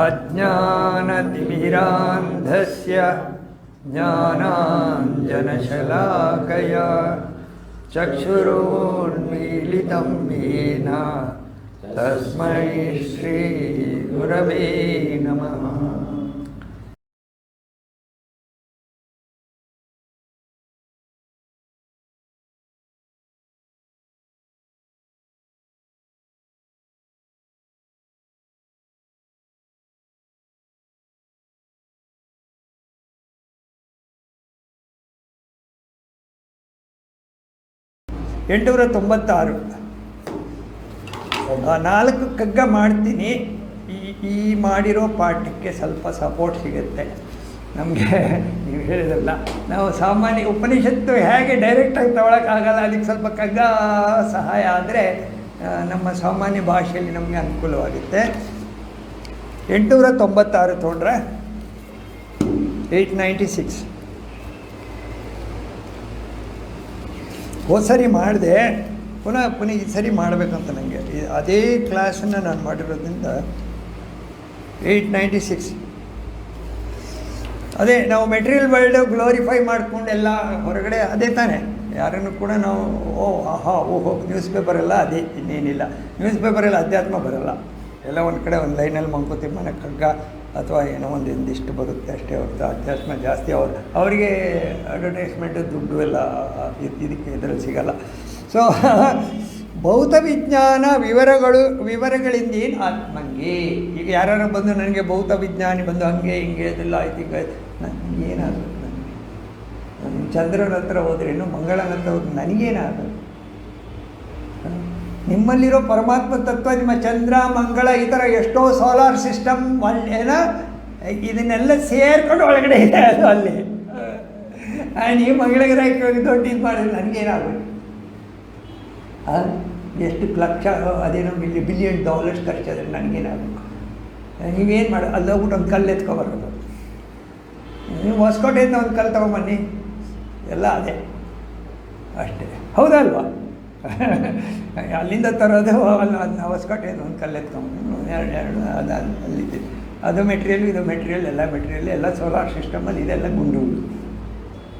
अज्ञानतिमिरान्धस्य ज्ञानाञ्जनशलाकया चक्षुरुन्मीलितं येन तस्मै श्रीगुरवे नमः. ನಾಲ್ಕು ಕಗ್ಗ ಮಾಡ್ತೀನಿ. ಈ ಮಾಡಿರೋ ಪಾಠಕ್ಕೆ ಸ್ವಲ್ಪ ಸಪೋರ್ಟ್ ಸಿಗುತ್ತೆ ನಮಗೆ. ನೀವು ಹೇಳಿದ್ರಲ್ಲ, ನಾವು ಸಾಮಾನ್ಯ ಉಪನಿಷತ್ತು ಹೇಗೆ ಡೈರೆಕ್ಟಾಗಿ ತಗೊಳಕ್ಕಾಗಲ್ಲ, ಅದಕ್ಕೆ ಸ್ವಲ್ಪ ಕಗ್ಗ ಸಹಾಯ ಆದರೆ ನಮ್ಮ ಸಾಮಾನ್ಯ ಭಾಷೆಯಲ್ಲಿ ನಮಗೆ ಅನುಕೂಲವಾಗುತ್ತೆ. 896 ತೊಗೊಂಡ್ರೆ 896. ಹೋದ ಸರಿ ಮಾಡಿದೆ, ಪುನಃ ಈ ಸರಿ ಮಾಡಬೇಕಂತ ನನಗೆ. ಅದೇ ಕ್ಲಾಸನ್ನು ನಾನು ಮಾಡಿರೋದ್ರಿಂದ 896. ಅದೇ ನಾವು ಮೆಟೀರಿಯಲ್ ವರ್ಲ್ಡ್ ಗ್ಲೋರಿಫೈ ಮಾಡ್ಕೊಂಡೆಲ್ಲ ಹೊರಗಡೆ ಅದೇ ತಾನೇ. ಯಾರನ್ನು ಕೂಡ ನಾವು ಓಹೋ ನ್ಯೂಸ್ ಪೇಪರೆಲ್ಲ ಅದೇ, ಇನ್ನೇನಿಲ್ಲ. ನ್ಯೂಸ್ ಪೇಪರೆಲ್ಲ ಅಧ್ಯಾತ್ಮ ಬರೋಲ್ಲ. ಎಲ್ಲ ಒಂದು ಕಡೆ ಒಂದು ಲೈನಲ್ಲಿ ಮಂಕೋತೀವಿ, ಮನೆ ಕಗ್ಗ ಅಥವಾ ಏನೋ ಒಂದಿಷ್ಟು ಬರುತ್ತೆ ಅಷ್ಟೇ ಹೊರತು ಅಧ್ಯಾತ್ಮ ಜಾಸ್ತಿ ಅವರಿಗೆ ಅಡ್ವರ್ಟೈಸ್ಮೆಂಟು ದುಡ್ಡು ಎಲ್ಲ ಇದಕ್ಕೆ ಇದರಲ್ಲಿ ಸಿಗಲ್ಲ. ಸೊ ಭೌತ ವಿಜ್ಞಾನ ವಿವರಗಳಿಂದ ಏನು ಆತ್ಮಂಗೆ. ಈಗ ಯಾರು ಬಂದು ನನಗೆ ಭೌತ ವಿಜ್ಞಾನಿ ಬಂದು ಹಂಗೆ ಹಿಂಗೆ ಇದೆಲ್ಲ ಆಯ್ತು, ಈಗ ನನಗೆ ಏನಾಗಬೇಕು? ನನಗೆ ಚಂದ್ರನ ಹತ್ರ ಹೋದ್ರೇನು, ಮಂಗಳನ ಹತ್ರ ಹೋದ್ರೆ ನನಗೇನಾಗಬೇಕು? ನಿಮ್ಮಲ್ಲಿರೋ ಪರಮಾತ್ಮ ತತ್ವ ನಿಮ್ಮ ಚಂದ್ರ ಮಂಗಳ ಈ ಥರ ಎಷ್ಟೋ ಸೋಲಾರ್ ಸಿಸ್ಟಮ್ ಏನೋ ಇದನ್ನೆಲ್ಲ ಸೇರ್ಕೊಂಡು ಒಳಗಡೆ ಇದೆ ಅದು ಅಲ್ಲಿ. ನೀವು ಮಂಗಳಗ್ರಹಕ್ಕೆ ಹೋಗಿ ದೊಡ್ಡ ಇದು ಮಾಡಿದ್ರೆ ನನಗೇನಾಗಬೇಕು? ಎಷ್ಟು ಲಕ್ಷ ಅದೇನೋ $1 ಬಿಲಿಯನ್ ಖರ್ಚಾದ್ರೆ ನನಗೇನಾಗಬೇಕು? ನೀವೇನು ಮಾಡಿ ಅಲ್ಲಿ ಹೋಗ್ಬಿಟ್ಟು ಒಂದು ಕಲ್ಲು ಎತ್ಕೊಬರೋದು. ನೀವು ಹೊಸಕೋಟೆಯಿಂದ ಒಂದು ಕಲ್ಲು ತೊಗೊಂಬನ್ನಿ, ಎಲ್ಲ ಅದೇ ಅಷ್ಟೇ, ಹೌದಲ್ವಾ? ಅಲ್ಲಿಂದ ತರೋದು ಅಲ್ಲಿ ಹೊಸಕೋಟೆಯಿಂದ ಒಂದು ಕಲ್ಲು ಎತ್ಕೊಂಡು ಎರಡು ಅದು ಅಲ್ಲಿದೆ. ಅದು ಮೆಟೀರಿಯಲ್, ಇದು ಮೆಟೀರಿಯಲ್, ಎಲ್ಲ ಸೋಲಾರ್ ಸಿಸ್ಟಮಲ್ಲಿ ಇದೆಲ್ಲ ಗುಂಡು,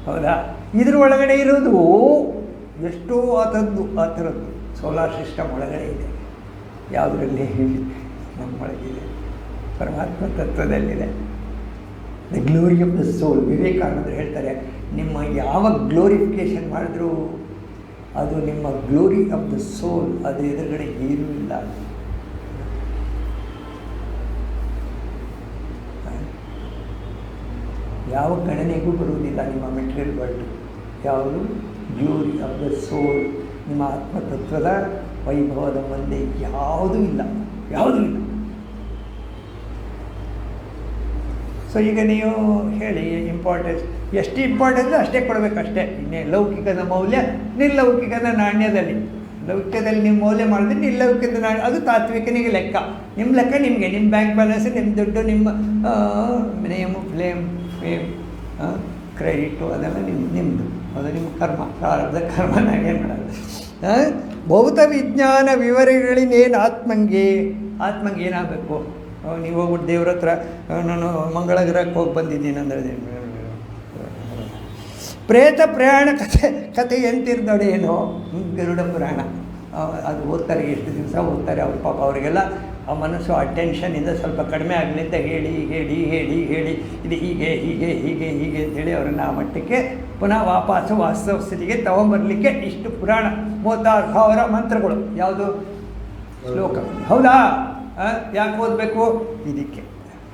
ಹೌದಾ? ಇದ್ರ ಒಳಗಡೆ ಇರೋದು ಎಷ್ಟೋ ಆ ಥರದ್ದು ಸೋಲಾರ್ ಸಿಸ್ಟಮ್ ಒಳಗಡೆ ಇದೆ. ಯಾವುದರಲ್ಲಿ? ನಮ್ಮೊಳಗಿದೆ, ಪರಮಾತ್ಮ ತತ್ವದಲ್ಲಿದೆ. ದ ಗ್ಲೋರಿ ಆಫ್ ದ ಸೋಲ್. ವಿವೇಕಾನಂದರು ಹೇಳ್ತಾರೆ, ನಿಮ್ಮ ಯಾವ ಗ್ಲೋರಿಫಿಕೇಷನ್ ಮಾಡಿದ್ರೂ ಅದು ನಿಮ್ಮ ಗ್ಲೋರಿ ಆಫ್ ದ ಸೋಲ್, ಅದು ಎದುರುಗಡೆ ಏನೂ ಇಲ್ಲ. ಯಾವ ಗಣನೆಗೂ ಬರುವುದಿಲ್ಲ ನಿಮ್ಮ ಮೆಟೀರಿಯಲ್ ವರ್ಲ್ಡ್. ಯಾವುದು? ಗ್ಲೋರಿ ಆಫ್ ದ ಸೋಲ್, ನಿಮ್ಮ ಆತ್ಮತತ್ವದ ವೈಭವದ ಮುಂದೆ ಯಾವುದೂ ಇಲ್ಲ. ಸೊ ಈಗ ನೀವು ಹೇಳಿ, ಇಂಪಾರ್ಟೆನ್ಸ್ ಎಷ್ಟು ಇಂಪಾರ್ಟೆನ್ಸ್ ಅಷ್ಟೇ ಕೊಡಬೇಕಷ್ಟೇ. ಇನ್ನೇ ಲೌಕಿಕದ ಮೌಲ್ಯ ನಿರ್ಲೌಕಿಕದ ನಾಣ್ಯದಲ್ಲಿ. ಲೌಕಿಕದಲ್ಲಿ ನೀವು ಮೌಲ್ಯ ಮಾಡಿದ್ರೆ ನಿರ್ಲೌಕಿಕದ ನಾಣ್ಯ ಅದು ತಾತ್ವಿಕನಿಗೆ ಲೆಕ್ಕ. ನಿಮ್ಮ ಲೆಕ್ಕ ನಿಮಗೆ, ನಿಮ್ಮ ಬ್ಯಾಂಕ್ ಬ್ಯಾಲೆನ್ಸ್, ನಿಮ್ಮ ದುಡ್ಡು, ನಿಮ್ಮ ನೇಮು ಫೇಮ್ ಕ್ರೆಡಿಟು ಅದೆಲ್ಲ ನಿಮ್ಮದು. ಅದು ನಿಮ್ಮ ಕರ್ಮ, ಪ್ರಾರಬ್ಧ ಕರ್ಮ. ನಾವೇನು ಮಾಡೋದು? ಭೌತ ವಿಜ್ಞಾನ ವಿವರಗಳಿಂದೇನು ಆತ್ಮಂಗೆ ಏನಾಗಬೇಕು? ನೀವು ಹೋಗ್ಬಿಟ್ಟು ದೇವ್ರ ಹತ್ರ ನಾನು ಮಂಗಳ ಗ್ರಹಕ್ಕೆ ಹೋಗಿ ಬಂದಿದ್ದೀನಿ ಅಂದರೆ, ಪ್ರೇತ ಪ್ರಯಾಣ ಕಥೆ ಎಂತಿರ್ದಡೇನೋ ಗರುಡ ಪುರಾಣ ಅದು ಓದ್ತಾರೆ, ಎಷ್ಟು ದಿವಸ ಓದ್ತಾರೆ ಅವ್ರ ಪಾಪ. ಅವರಿಗೆಲ್ಲ ಆ ಮನಸ್ಸು ಆ ಟೆನ್ಷನಿಂದ ಸ್ವಲ್ಪ ಕಡಿಮೆ ಆಗಲಿ ಅಂತ ಹೇಳಿ ಇದು ಹೀಗೆ ಅಂತೇಳಿ ಅವರನ್ನು ಆ ಮಟ್ಟಕ್ಕೆ ಪುನಃ ವಾಸ್ತವ ಸ್ಥಿತಿಗೆ ತಗೊಂಬರಲಿಕ್ಕೆ ಇಷ್ಟು ಪುರಾಣ 36,000 ಮಂತ್ರಗಳು. ಯಾವುದು? ಶ್ಲೋಕ, ಹೌದಾ? ಯಾಕೆ ಓದಬೇಕು? ಇದಕ್ಕೆ.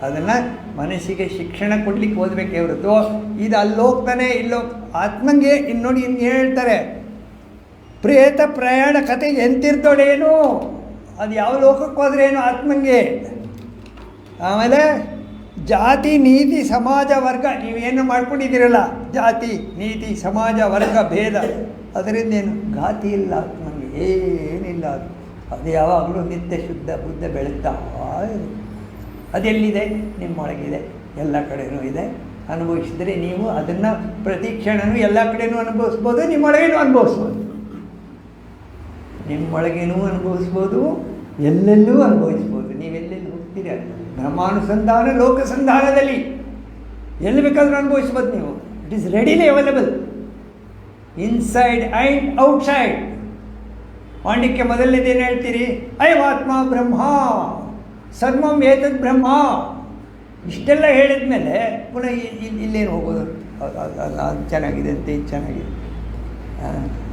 ಅದನ್ನು ಮನಸ್ಸಿಗೆ ಶಿಕ್ಷಣ ಕೊಡ್ಲಿಕ್ಕೆ ಓದಬೇಕೇ ಹೊರತು ಇದು ಅಲ್ಲೋಗ್ತಾನೆ ಆತ್ಮಂಗೆ ನೋಡಿ ಇನ್ನು ಹೇಳ್ತಾರೆ, ಪ್ರೇತ ಪ್ರಯಾಣ ಕಥೆ ಎಂತಿರ್ತೋಡೇನು, ಅದು ಯಾವ ಲೋಕಕ್ಕೆ ಹೋದ್ರೇನು ಆತ್ಮಂಗೆ. ಆಮೇಲೆ ಜಾತಿ ನೀತಿ ಸಮಾಜ ವರ್ಗ ನೀವೇನು ಮಾಡ್ಕೊಂಡಿದ್ದೀರಲ್ಲ, ಜಾತಿ ನೀತಿ ಸಮಾಜ ವರ್ಗ ಭೇದ, ಅದರಿಂದ ಏನು ಘಾತಿ ಇಲ್ಲ ಆತ್ಮಂಗೆ, ಏನಿಲ್ಲ. ಅದು ಯಾವಾಗಲೂ ನಿತ್ಯ ಶುದ್ಧ ಬುದ್ಧ ಬೆಳೀತಾ ಇದೆ. ಅದೆಲ್ಲಿದೆ? ನಿಮ್ಮೊಳಗಿದೆ, ಎಲ್ಲ ಕಡೆಯೂ ಇದೆ. ಅನುಭವಿಸಿದರೆ ನೀವು ಅದನ್ನು ಪ್ರತಿ ಕ್ಷಣವೂ ಎಲ್ಲ ಕಡೆಯೂ ಅನುಭವಿಸ್ಬೋದು, ನಿಮ್ಮೊಳಗೇನೂ ಅನುಭವಿಸ್ಬೋದು, ಎಲ್ಲೆಲ್ಲೂ ಅನುಭವಿಸ್ಬೋದು. ನೀವೆಲ್ಲೆಲ್ಲಿ ಹೋಗ್ತೀರಿ ಬ್ರಹ್ಮಾನುಸಂಧಾನ ಲೋಕಸಂಧಾನದಲ್ಲಿ ಎಲ್ಲಿ ಬೇಕಾದರೂ ಅನುಭವಿಸ್ಬೋದು ನೀವು. It is readily available inside and outside. ಪಾಂಡಿಕ್ಯ ಮೊದಲನೇದೇನು ಹೇಳ್ತೀರಿ? ಅಯಮಾತ್ಮ ಬ್ರಹ್ಮ ಸರ್ವಂ ಏತದ್ ಬ್ರಹ್ಮ. ಇಷ್ಟೆಲ್ಲ ಹೇಳಿದ ಮೇಲೆ ಪುನಃ ಇಲ್ಲೇನು ಹೋಗೋದು? ಅದು ಚೆನ್ನಾಗಿದೆ ಅಂತ ಇದು ಚೆನ್ನಾಗಿದೆ,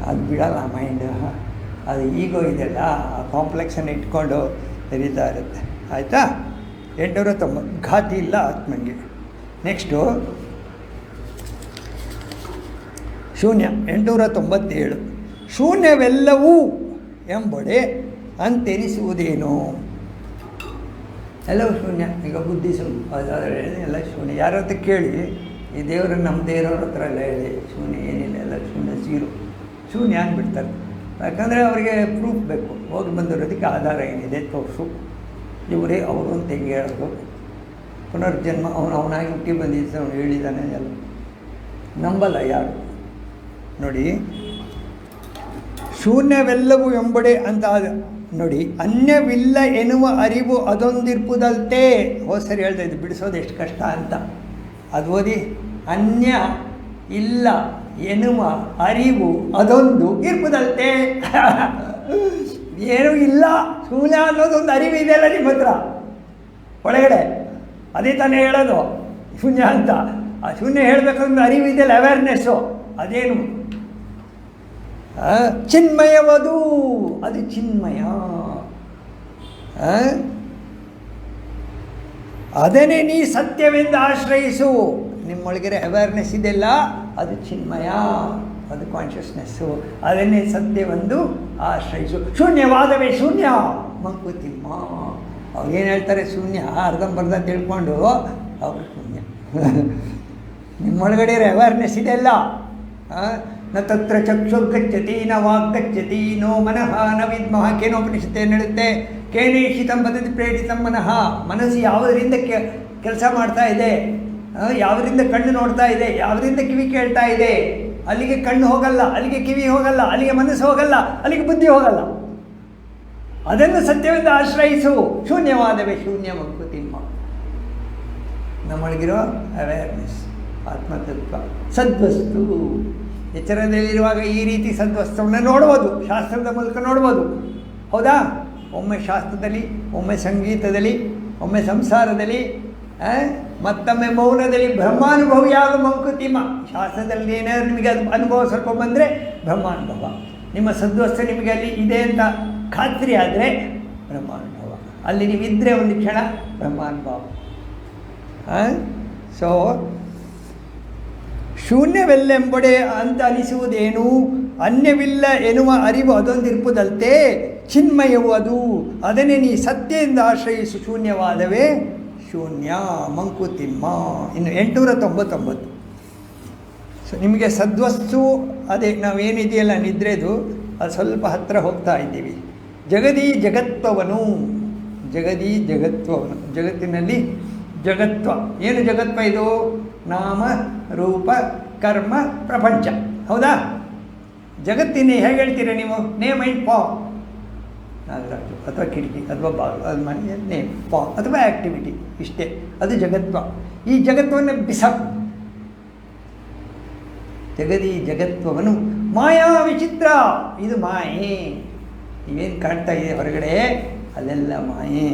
ಅದು ಬಿಡಲ್ಲ ಮೈಂಡ್. ಅದು ಈಗೋ ಇದೆಲ್ಲ ಆ ಕಾಂಪ್ಲೆಕ್ಸನ್ನು ಇಟ್ಕೊಂಡು ತೆರೀತಾ ಇರುತ್ತೆ. ಆಯಿತಾ? 890 ಘಾತಿ ಇಲ್ಲ ಆತ್ಮಂಗೆ. ನೆಕ್ಸ್ಟು ಶೂನ್ಯ 897. ಶೂನ್ಯವೆಲ್ಲವೂ ಎಂಬೊಡೆ ಅಂತೆನಿಸುವುದೇನು? ಎಲ್ಲವೂ ಶೂನ್ಯ. ಈಗ ಬುದ್ಧಿ ಎಲ್ಲ ಶೂನ್ಯ. ಯಾರ ಹತ್ರ ಕೇಳಿ, ಈ ದೇವರನ್ನು ನಮ್ಮ ದೇವರವ್ರ ಹತ್ರ ಎಲ್ಲ ಹೇಳಿ ಶೂನ್ಯ ಏನಿಲ್ಲ, ಎಲ್ಲ ಶೂನ್ಯ, ಜೀರೋ, ಶೂನ್ಯ ಅಂದ್ಬಿಡ್ತಾರೆ. ಯಾಕಂದರೆ ಅವರಿಗೆ ಪ್ರೂಫ್ ಬೇಕು. ಹೋಗಿ ಬಂದಿರೋದಕ್ಕೆ ಆಧಾರ ಏನಿದೆ ತೋರಿಸು. ಇವರೇ ಅವರು ಅಂತ ಹೆಂಗೆ ಹೇಳೋದು? ಪುನರ್ಜನ್ಮ ಅವನಾಗಿ ಹುಟ್ಟಿ ಬಂದಿದ್ದ ಅವನು ಹೇಳಿದ್ದಾನೆ ಎಲ್ಲ ನಂಬಲ್ಲ ಯಾರು. ನೋಡಿ, ಶೂನ್ಯವೆಲ್ಲವೂ ಎಂಬಡೆ ಅಂತ ನೋಡಿ. ಅನ್ಯವಿಲ್ಲ ಎನ್ನುವ ಅರಿವು ಅದೊಂದಿರ್ಪುದಲ್ತೆ. ಸರಿ ಹೇಳ್ತಾ ಇದ್ದು ಬಿಡಿಸೋದು ಎಷ್ಟು ಕಷ್ಟ ಅಂತ. ಅದು ಓದಿ. ಅನ್ಯ ಇಲ್ಲ ಎನ್ನುವ ಅರಿವು ಅದೊಂದು ಇರ್ಪುದಲ್ತೆ. ಏನೂ ಇಲ್ಲ, ಶೂನ್ಯ ಅನ್ನೋದೊಂದು ಅರಿವು ಇದೆಯಲ್ಲ ನಿಮ್ಮ ಹತ್ರ ಒಳಗಡೆ. ಅದೇ ತಾನೇ ಹೇಳೋದು ಶೂನ್ಯ ಅಂತ. ಆ ಶೂನ್ಯ ಹೇಳಬೇಕಂದ್ರೆ ಅರಿವು ಇದೆಯಲ್ಲ, ಅವೇರ್ನೆಸ್ಸು. ಅದೇನು? ಚಿನ್ಮಯವದು, ಅದು ಚಿನ್ಮಯ. ಅದನ್ನೇ ನೀ ಸತ್ಯವೆಂದು ಆಶ್ರಯಿಸು. ನಿಮ್ಮೊಳಗಿರೋ ಅವೇರ್ನೆಸ್ ಇದೆಯಲ್ಲ, ಅದು ಚಿನ್ಮಯ, ಅದು ಕಾನ್ಷಿಯಸ್ನೆಸ್ಸು. ಅದನ್ನೇ ಸತ್ಯವೆಂದು ಆಶ್ರಯಿಸು. ಶೂನ್ಯವಾದವೇ ಶೂನ್ಯ ಮಂಕುತಿಮ್ಮ. ಅವ್ರು ಏನು ಹೇಳ್ತಾರೆ? ಶೂನ್ಯ ಅರ್ಧಂಬರ್ಧ ತಿಳ್ಕೊಂಡು ಅವರು ಶೂನ್ಯ. ನಿಮ್ಮೊಳಗಡೆ ಅವೇರ್ನೆಸ್ ಇದೆಯಲ್ಲ. ನ ತತ್ರ ಚಕ್ಷುರ್ಗಚ್ಚತಿ ನ ವಾಗ್ಗಚ್ಚತಿ ನೋ ಮನಃ ನ ವಿದ್ಮಃ. ಕೇನೋಪನಿಷತ್ತು ಏನು ಹೇಳುತ್ತೆ? ಕೇನೇಷಿತಂ ವದತಿ ಪ್ರೇರಿತಂ ಮನಃ. ಮನಸ್ಸು ಯಾವುದರಿಂದ ಕೆಲಸ ಮಾಡ್ತಾ ಇದೆ, ಯಾವುದರಿಂದ ಕಣ್ಣು ನೋಡ್ತಾ ಇದೆ, ಯಾವುದರಿಂದ ಕಿವಿ ಕೇಳ್ತಾ ಇದೆ, ಅಲ್ಲಿಗೆ ಕಣ್ಣು ಹೋಗಲ್ಲ, ಅಲ್ಲಿಗೆ ಕಿವಿ ಹೋಗಲ್ಲ, ಅಲ್ಲಿಗೆ ಮನಸ್ಸು ಹೋಗಲ್ಲ, ಅಲ್ಲಿಗೆ ಬುದ್ಧಿ ಹೋಗಲ್ಲ. ಅದನ್ನು ಸತ್ಯವೆಂದು ಆಶ್ರಯಿಸು. ಶೂನ್ಯವಾದವೇ ಶೂನ್ಯ ಮಂಕುತಿಮ್ಮ. ನಮ್ಮೊಳಗಿರೋ ಅವೇರ್ನೆಸ್, ಆತ್ಮತತ್ವ, ಸದ್ವಸ್ತು. ಎಚ್ಚರದಲ್ಲಿರುವಾಗ ಈ ರೀತಿ ಸದ್ವಸ್ತುವನ್ನು ನೋಡ್ಬೋದು, ಶಾಸ್ತ್ರದ ಮೂಲಕ ನೋಡ್ಬೋದು. ಹೌದಾ? ಒಮ್ಮೆ ಶಾಸ್ತ್ರದಲ್ಲಿ, ಒಮ್ಮೆ ಸಂಗೀತದಲ್ಲಿ, ಒಮ್ಮೆ ಸಂಸಾರದಲ್ಲಿ, ಮತ್ತೊಮ್ಮೆ ಮೌನದಲ್ಲಿ. ಬ್ರಹ್ಮಾನುಭವಿಯಾದ ಮಂಕುತಿಮ್ಮ. ಶಾಸ್ತ್ರದಲ್ಲಿ ಏನಾದ್ರು ನಿಮಗೆ ಅದು ಅನುಭವ ಸ್ವಲ್ಪ ಬಂದರೆ ಬ್ರಹ್ಮಾನುಭವ. ನಿಮ್ಮ ಸದ್ವಸ್ತು ನಿಮಗೆ ಅಲ್ಲಿ ಇದೆ ಅಂತ ಖಾತ್ರಿ ಆದರೆ ಬ್ರಹ್ಮಾನುಭವ. ಅಲ್ಲಿ ನೀವಿದ್ದರೆ ಒಂದು ಕ್ಷಣ ಬ್ರಹ್ಮಾನುಭವ. ಸೊ ಶೂನ್ಯವೆಲ್ಲೆಂಬಡೆ ಅಂತ ಅನಿಸುವುದೇನು? ಅನ್ಯವಿಲ್ಲ ಎನ್ನುವ ಅರಿವು ಅದೊಂದಿರ್ಪುದಲ್ತೆ. ಚಿನ್ಮಯವು ಅದು. ಅದನ್ನೇ ನೀ ಸತ್ಯದಿಂದ ಆಶ್ರಯಿಸು. ಶೂನ್ಯವಾದವೇ ಶೂನ್ಯ ಮಂಕುತಿಮ್ಮ. ಇನ್ನು 899. ಸೊ ನಿಮಗೆ ಸದ್ವಸ್ತು ಅದೇ ನಾವೇನಿದೆಯಲ್ಲ ನಿದ್ರೆದು, ಅದು ಸ್ವಲ್ಪ ಹತ್ತಿರ ಹೋಗ್ತಾ ಇದ್ದೀವಿ. ಜಗದೀ ಜಗತ್ವವನು, ಜಗದೀ ಜಗತ್ವವನು, ಜಗತ್ತಿನಲ್ಲಿ ಜಗತ್ವ. ಏನು ಜಗತ್ವ ಇದು? ನಾಮ ರೂಪ ಕರ್ಮ ಪ್ರಪಂಚ. ಹೌದಾ? ಜಗತ್ತಿನ ಹೇಗೆ ಹೇಳ್ತೀರ ನೀವು? Name and form. ನಾಗರಾಜು ಅಥವಾ ಕಿಟಕಿ ಅಥವಾ ಬಾಗಿಲು, ಅದು ಮನೆ ನೇಮ್, ಫಾರ್ಮ್ ಅಥವಾ ಆ್ಯಕ್ಟಿವಿಟಿ, ಇಷ್ಟೇ. ಅದು ಜಗತ್ವ. ಈ ಜಗತ್ವವನ್ನು ಬಿಸಾಕು. ಜಗದೀ ಜಗತ್ವವನು ಮಾಯಾ ವಿಚಿತ್ರ. ಇದು ಮಾಯೆ. ಇವೇನು ಕಾಣ್ತಾ ಇದೆ ಹೊರಗಡೆ, ಅಲ್ಲೆಲ್ಲ ಮಾಯೆ.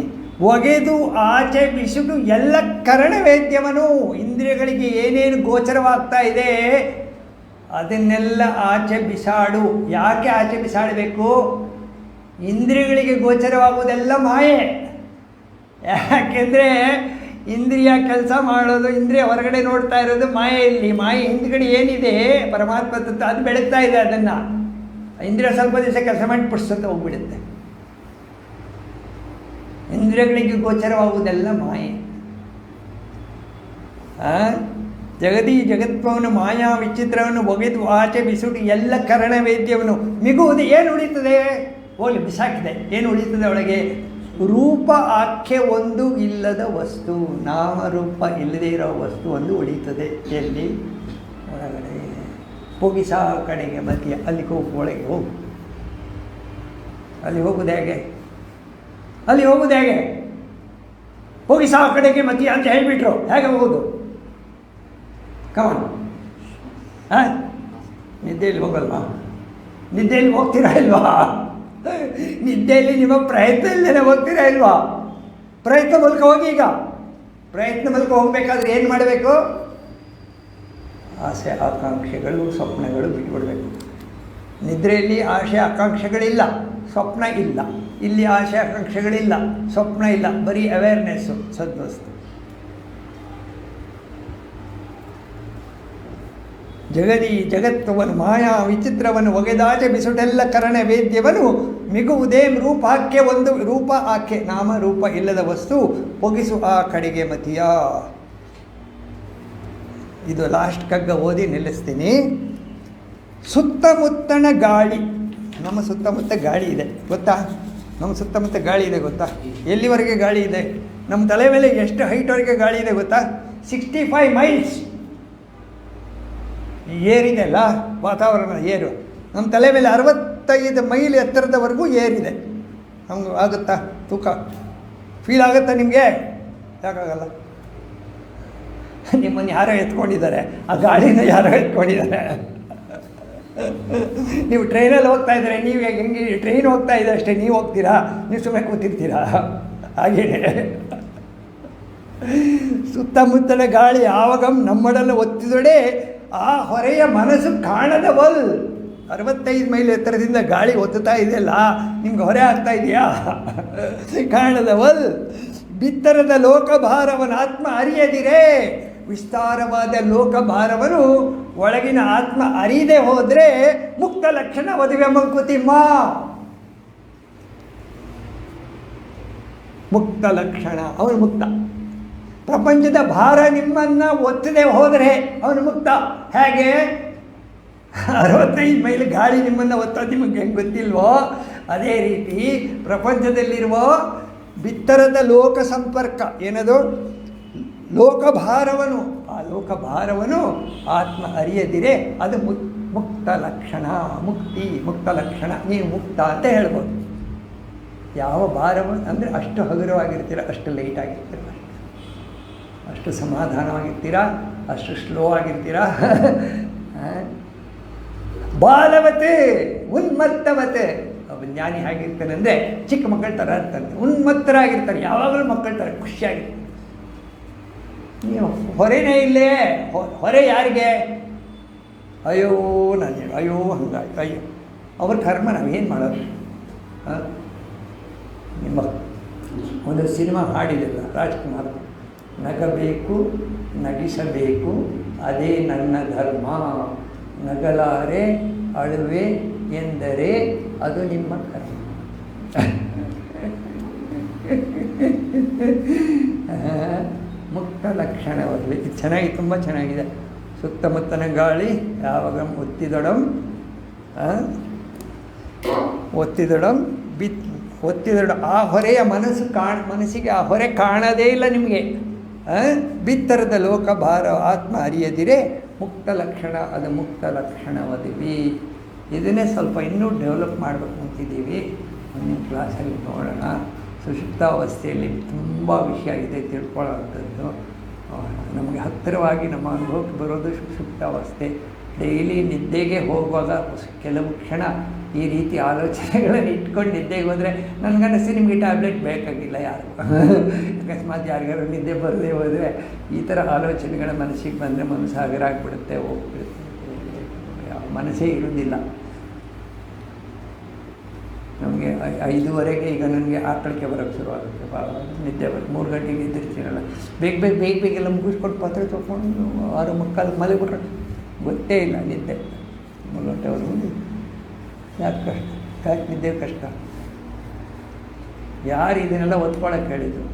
ಒಗೆದು ಆಚೆ ಬಿಸಿಟು ಎಲ್ಲ ಕರಣವೇದ್ಯವನು. ಇಂದ್ರಿಯಗಳಿಗೆ ಏನೇನು ಗೋಚರವಾಗ್ತಾ ಇದೆ ಅದನ್ನೆಲ್ಲ ಆಚೆ ಬಿಸಾಡು. ಯಾಕೆ ಆಚೆ ಬಿಸಾಡಬೇಕು? ಇಂದ್ರಿಯಗಳಿಗೆ ಗೋಚರವಾಗುವುದೆಲ್ಲ ಮಾಯೆ. ಯಾಕೆಂದರೆ ಇಂದ್ರಿಯ ಕೆಲಸ ಮಾಡೋದು, ಇಂದ್ರಿಯ ಹೊರಗಡೆ ನೋಡ್ತಾ ಇರೋದು ಮಾಯೆಯಲ್ಲಿ. ಮಾಯೆ ಹಿಂದ್ಗಡೆ ಏನಿದೆ ಪರಮಾತ್ಮ ತತ್ವ, ಅದು ಬೆಳಗ್ತಾ ಇದೆ. ಅದನ್ನು ಇಂದ್ರಿಯ ಸ್ವಲ್ಪ ದಿವಸ ಕೆಲಸ ಮಾಡಿ ಪುಡ್ಸಂತ ಹೋಗ್ಬಿಡುತ್ತೆ. ಇಂದ್ರಿಯಗಳಿಗೆ ಗೋಚರವಾಗುವುದೆಲ್ಲ ಮಾಯೆ. ಜಗದೀ ಜಗತ್ವವನ್ನು ಮಾಯಾ ವಿಚಿತ್ರವನ್ನು ಒಗೆದು ಆಚೆ ಬಿಸುಡು ಎಲ್ಲ ಕರಣವೇದ್ಯವನ್ನು ಮಿಗುವುದು. ಏನು ಉಳಿತದೆ? ಹೋಗಲಿ, ಬಿಸಾಕಿದೆ. ಏನು ಉಳಿತದೆ ಒಳಗೆ? ರೂಪ ಆಖ್ಯೆ ಒಂದು ಇಲ್ಲದ ವಸ್ತು, ನಾಮರೂಪ ಇಲ್ಲದೇ ಇರೋ ವಸ್ತು ಒಂದು ಉಳಿತದೆ. ಎಲ್ಲಿ? ಒಳಗಡೆ. ಹೋಗಿಸಾ ಕಡೆಗೆ ಮಧ್ಯ, ಅಲ್ಲಿಗೆ ಹೋಗು, ಒಳಗೆ ಹೋಗು. ಅಲ್ಲಿ ಹೋಗುವುದು ಹೇಗೆ? ಅಲ್ಲಿ ಹೋಗುವುದು ಹೇಗೆ? ಹೋಗಿ ಸಹ ಕಡೆಗೆ ಮತಿ ಅಂತ ಹೇಳಿಬಿಟ್ರು, ಹೇಗೆ ಹೋಗೋದು? ಕಮಾನ್. ಹಾಂ, ನಿದ್ದೆಯಲ್ಲಿ ಹೋಗಲ್ವಾ? ನಿದ್ದೆಯಲ್ಲಿ ಹೋಗ್ತೀರಾ ಇಲ್ವಾ? ನಿದ್ದೆಯಲ್ಲಿ ನಿಮ್ಮ ಪ್ರಯತ್ನ ಇಲ್ಲದೇ ಹೋಗ್ತೀರಾ ಇಲ್ವಾ? ಪ್ರಯತ್ನ ಮೂಲಕ ಹೋಗಿ. ಈಗ ಪ್ರಯತ್ನ ಮೂಲಕ ಹೋಗಬೇಕಾದ್ರೆ ಏನು ಮಾಡಬೇಕು? ಆಸೆ ಆಕಾಂಕ್ಷೆಗಳು ಸ್ವಪ್ನಗಳು ಬಿಟ್ಬಿಡ್ಬೇಕು. ನಿದ್ರೆಯಲ್ಲಿ ಆಸೆ ಆಕಾಂಕ್ಷೆಗಳಿಲ್ಲ, ಸ್ವಪ್ನ ಇಲ್ಲ. ಇಲ್ಲಿ ಆಸೆ ಆಕಾಂಕ್ಷೆಗಳಿಲ್ಲ, ಸ್ವಪ್ನ ಇಲ್ಲ, ಬರೀ ಅವೇರ್ನೆಸ್ಸು, ಸದ್ವಸ್ತು. ಜಗತ್ತವನ್ನು ಮಾಯಾ ವಿಚಿತ್ರವನ್ನು ಒಗೆದಾಚೆ ಬಿಸುಟೆಲ್ಲ ಕರಣ ವೇದ್ಯವನ್ನು ಮಿಗುವುದೇಂ ರೂಪಾಕ್ಕೆ ಒಂದು ರೂಪ ಆಕೆ ನಾಮ ರೂಪ ಇಲ್ಲದ ವಸ್ತು ಒಗಿಸು ಆ ಕಡೆಗೆ ಮತಿಯ. ಇದು ಲಾಸ್ಟ್ ಕಗ್ಗ ಓದಿ ನಿಲ್ಲಿಸ್ತೀನಿ. ಸುತ್ತಮುತ್ತಣ ಗಾಳಿ, ನಮ್ಮ ಸುತ್ತಮುತ್ತ ಗಾಳಿ ಇದೆ ಗೊತ್ತಾ? ನಮ್ಮ ಸುತ್ತಮುತ್ತ ಗಾಳಿ ಇದೆ ಗೊತ್ತಾ? ಎಲ್ಲಿವರೆಗೆ ಗಾಳಿ ಇದೆ? ನಮ್ಮ ತಲೆ ಮೇಲೆ ಎಷ್ಟು ಹೈಟ್ವರೆಗೆ ಗಾಳಿ ಇದೆ ಗೊತ್ತಾ? 65 ಮೈಲ್ಸ್ ಏರಿದೆ ಅಲ್ಲ ವಾತಾವರಣ, ಏರು. ನಮ್ಮ ತಲೆ ಮೇಲೆ 65 ಮೈಲ್ ಎತ್ತರದವರೆಗೂ ಏರಿದೆ. ನಮ್ಗೆ ಆಗುತ್ತಾ? ತೂಕ ಫೀಲ್ ಆಗುತ್ತಾ ನಿಮಗೆ? ಯಾಕಾಗಲ್ಲ? ನಿಮ್ಮನ್ನು ಯಾರೋ ಎತ್ಕೊಂಡಿದ್ದಾರೆ, ಆ ಗಾಳಿನ ಯಾರೋ ಎತ್ಕೊಂಡಿದ್ದಾರೆ. ನೀವು ಟ್ರೈನಲ್ಲಿ ಹೋಗ್ತಾ ಇದ್ದಾರೆ, ನೀವು ಹೆಂಗೆ ಟ್ರೈನ್ ಹೋಗ್ತಾ ಇದೆ ಅಷ್ಟೇ, ನೀವು ಹೋಗ್ತೀರಾ? ನೀವು ಸುಮ್ಮನೆ ಕೂತಿರ್ತೀರಾ? ಹಾಗೇನೆ ಸುತ್ತಮುತ್ತಲ ಗಾಳಿ ಯಾವಾಗ ನಮ್ಮಡಲು ಒತ್ತಿದೊಡೆ ಆ ಹೊರೆಯ ಮನಸ್ಸು ಕಾಣದವಲ್. 65 ಮೈಲ್ ಎತ್ತರದಿಂದ ಗಾಳಿ ಒತ್ತುತ್ತಾ ಇದೆಯಲ್ಲ, ನಿಮ್ಗೆ ಹೊರೆ ಆಗ್ತಾ ಇದೆಯಾ? ಕಾಣದವಲ್. ಬಿತ್ತರದ ಲೋಕಭಾರವನ್ನು ಆತ್ಮ ಅರಿಯದಿರೇ. ವಿಸ್ತಾರವಾದ ಲೋಕಭಾರವನ್ನು ಒಳಗಿನ ಆತ್ಮ ಅರಿಯದೆ ಹೋದರೆ ಮುಕ್ತ ಲಕ್ಷಣ ಮದುವೆ ಮಂಕುತಿಮ್ಮ. ಮುಕ್ತ ಲಕ್ಷಣ, ಅವನು ಮುಕ್ತ. ಪ್ರಪಂಚದ ಭಾರ ನಿಮ್ಮನ್ನು ಒತ್ತದೆ ಹೋದರೆ ಅವನು ಮುಕ್ತ. ಹೇಗೆ? 65 ಮೈಲ್ ಗಾಳಿ ನಿಮ್ಮನ್ನು ಒತ್ತೋದು ನಿಮಗೆ ಹೆಂಗೆ ಗೊತ್ತಿಲ್ವೋ, ಅದೇ ರೀತಿ ಪ್ರಪಂಚದಲ್ಲಿರುವ ಬಿತ್ತರದ ಲೋಕ ಸಂಪರ್ಕ ಏನದು? ಲೋಕಭಾರವನ್ನು, ಆ ಲೋಕಭಾರವನ್ನು ಆತ್ಮ ಅರಿಯದಿರೆ ಅದು ಮುಕ್ತ ಲಕ್ಷಣ, ಮುಕ್ತಿ, ಮುಕ್ತ ಲಕ್ಷಣ. ನೀವು ಮುಕ್ತ ಅಂತ ಹೇಳ್ಬೋದು. ಯಾವ ಭಾರವನ್ನು ಅಂದರೆ ಅಷ್ಟು ಹಗುರವಾಗಿರ್ತೀರ, ಅಷ್ಟು ಲೈಟಾಗಿರ್ತೀರ, ಅಷ್ಟು ಸಮಾಧಾನವಾಗಿರ್ತೀರ, ಅಷ್ಟು ಸ್ಲೋ ಆಗಿರ್ತೀರಾ. ಬಾಲವತೆ ಉನ್ಮತ್ತವತೆ. ಒಬ್ಬ ಜ್ಞಾನಿ ಹೇಗಿರ್ತಾನೆ ಅಂದರೆ ಚಿಕ್ಕ ಮಕ್ಕಳ ಥರ ಇರ್ತಾನೆ, ಉನ್ಮತ್ತರಾಗಿರ್ತಾರೆ, ಯಾವಾಗಲೂ ಮಕ್ಕಳ ಥರ ಖುಷಿಯಾಗಿರ್ತಾರೆ. ನೀವು ಹೊರೆನೇ ಇಲ್ಲೇ, ಹೊರೆ ಯಾರಿಗೆ? ಅಯ್ಯೋ ನಾನು ಅಯ್ಯೋ ಹಂಗಾಗಿ ಅಯ್ಯೋ ಅವ್ರ ಕರ್ಮ ನಾವೇನು ಮಾಡೋದು? ನಿಮ್ಮ ಒಂದು ಸಿನಿಮಾ ಹಾಡಿದೆಲ್ಲ ರಾಜ್ಕುಮಾರ್, ನಗಬೇಕು ನಗಿಸಬೇಕು ಅದೇ ನನ್ನ ಧರ್ಮ, ನಗಲಾರೆ ಅಳುವೆ ಎಂದರೆ ಅದು ನಿಮ್ಮ ಕರ್ಮ. ಮುಕ್ತ ಲಕ್ಷಣವಾಗಲಿ. ಇದು ಚೆನ್ನಾಗಿ, ತುಂಬ ಚೆನ್ನಾಗಿದೆ. ಸುತ್ತಮುತ್ತನ ಗಾಳಿ ಯಾವಾಗ ಒತ್ತಿದೊಡಂ ಆ ಹೊರೆಯ ಮನಸ್ಸಿಗೆ ಆ ಹೊರೆ ಕಾಣದೇ ಇಲ್ಲ ನಿಮಗೆ. ಬಿತ್ತರದ ಲೋಕ ಭಾರ ಆತ್ಮ ಅರಿಯದಿರೆ ಮುಕ್ತ ಲಕ್ಷಣ, ಅದು ಮುಕ್ತ ಲಕ್ಷಣವದಿವಿ. ಇದನ್ನೇ ಸ್ವಲ್ಪ ಇನ್ನೂ ಡೆವಲಪ್ ಮಾಡಬೇಕು ಅಂತಿದ್ದೀವಿ. ಮುಂದಿನ ಕ್ಲಾಸಲ್ಲಿ ನೋಡೋಣ. ಸುಷುಪ್ತಾವಸ್ಥೆಯಲ್ಲಿ ತುಂಬ ವಿಷಯ ಇದೆ ತಿಳ್ಕೊಳ್ಳೋವಂಥದ್ದು. ನಮಗೆ ಹತ್ತಿರವಾಗಿ ನಮ್ಮ ಅನುಭವಕ್ಕೆ ಬರೋದು ಸುಷುಪ್ತಾವಸ್ಥೆ. ಡೈಲಿ ನಿದ್ದೆಗೆ ಹೋಗುವಾಗ ಕೆಲವು ಕ್ಷಣ ಈ ರೀತಿ ಆಲೋಚನೆಗಳನ್ನು ಇಟ್ಕೊಂಡು ನಿದ್ದೆಗೆ ಹೋದರೆ ನನಗನ್ನಿಸಿ ನಿಮಗೆ ಟ್ಯಾಬ್ಲೆಟ್ ಬೇಕಾಗಿಲ್ಲ ಯಾರು. ಅಕಸ್ಮಾತ್ ಯಾರಿಗಾರು ನಿದ್ದೆ ಬರದೇ ಹೋದರೆ ಈ ಥರ ಆಲೋಚನೆಗಳ ಮನಸ್ಸಿಗೆ ಬಂದರೆ ಮನಸ್ಸು ಹಗರಾಗ್ಬಿಡುತ್ತೆ, ಹೋಗ್ಬಿಡುತ್ತೆ, ಮನಸ್ಸೇ ಇರೋದಿಲ್ಲ. ನಮಗೆ 5:30 ಈಗ ನನಗೆ ಆಕಳಿಕೆ ಬರೋಕ್ಕೆ ಶುರುವಾಗುತ್ತೆ, ನಿದ್ದೆ ಬರೋದು. 3 ಗಂಟೆಗೆ ಎದ್ದಿರ್ತೀನಲ್ಲ, ಬೇಗ ಮುಗಿಸ್ಕೊಂಡು ಪಾತ್ರೆ ತೊಗೊಂಡು 6:45 ಮಲಗಿಬಿಟ್ರೆ ಗೊತ್ತೇ ಇಲ್ಲ ನಿದ್ದೆ. 3 ಗಂಟೆವರೆಗೂ ಯಾಕೆ ಕಷ್ಟ? ಯಾಕೆ ನಿದ್ದೆ ಕಷ್ಟ? ಯಾರು ಇದನ್ನೆಲ್ಲ ಒತ್ಕೊಳ್ಳೋಕೆ ಹೇಳಿದ್ರು?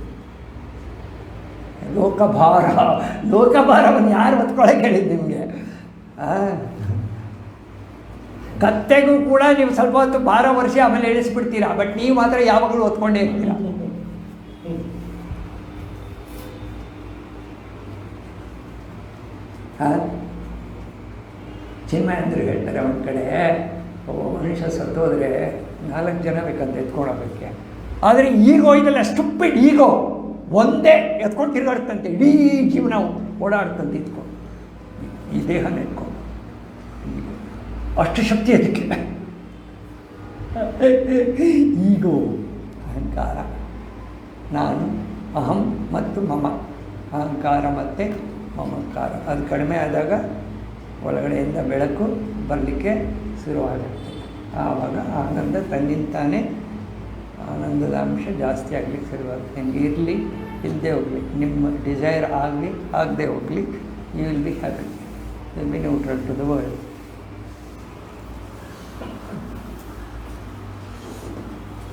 ಲೋಕಭಾರವನ್ನು ಯಾರು ಒತ್ಕೊಳ್ಳೋಕೆ ಹೇಳಿದ್ದು ನಿಮಗೆ? ಕತ್ತೆಗೂ ಕೂಡ ನೀವು ಸ್ವಲ್ಪ ಹೊತ್ತು ಭಾರ ವರ್ಷ ಆಮೇಲೆ ಇಳಿಸ್ಬಿಡ್ತೀರಾ, ಬಟ್ ನೀವು ಮಾತ್ರ ಯಾವಾಗಲೂ ಒತ್ಕೊಂಡೇ ಇರ್ತೀರ. ಚಿನ್ಮಯಂದ್ರು ಹೇಳ್ತಾರೆ ಒಂದು ಕಡೆ, ಮನುಷ್ಯ ಸತ್ತೋದ್ರೆ 4 ಜನ ಬೇಕಂತ ಎತ್ಕೊಳ್ಳೋದಕ್ಕೆ. ಆದರೆ ಈಗೋ ಇದೆಲ್ಲ ಸ್ಟುಪಿಡ್ ಈಗೋ, ಒಂದೇ ಎತ್ಕೊಂಡು ತಿರುಗಾಡ್ತಂತೆ, ಇಡೀ ಜೀವನ ಓಡಾಡ್ತಂತೆ ಇದ್ಕೊಂಡು, ಈ ದೇಹನ ಎತ್ಕೊಂಡು. ಅಷ್ಟು ಶಕ್ತಿ ಅದಕ್ಕೆ. ಈಗೋ ಅಹಂಕಾರ, ನಾನು, ಅಹಂ ಮತ್ತು ಮಮ, ಅಹಂಕಾರ ಮತ್ತು ಮಮಕಾರ ಅದು ಕಡಿಮೆ ಆದಾಗ ಒಳಗಡೆಯಿಂದ ಬೆಳಕು ಬರಲಿಕ್ಕೆ ಶುರುವಾಗುತ್ತೆ. ಆವಾಗ ಆನಂದ ತನ್ನಿಂತಾನೇ ಆನಂದದ ಅಂಶ ಜಾಸ್ತಿ ಆಗಲಿಕ್ಕೆ ಶುರುವಾಗುತ್ತೆ. ನಿಮ್ಗೆ ಇರಲಿ ಇಲ್ಲದೆ ಹೋಗಲಿ, ನಿಮ್ಮ ಡಿಸೈರ್ ಆಗಲಿ ಆಗದೆ ಹೋಗಲಿ, you will be happy, will be neutral to the world.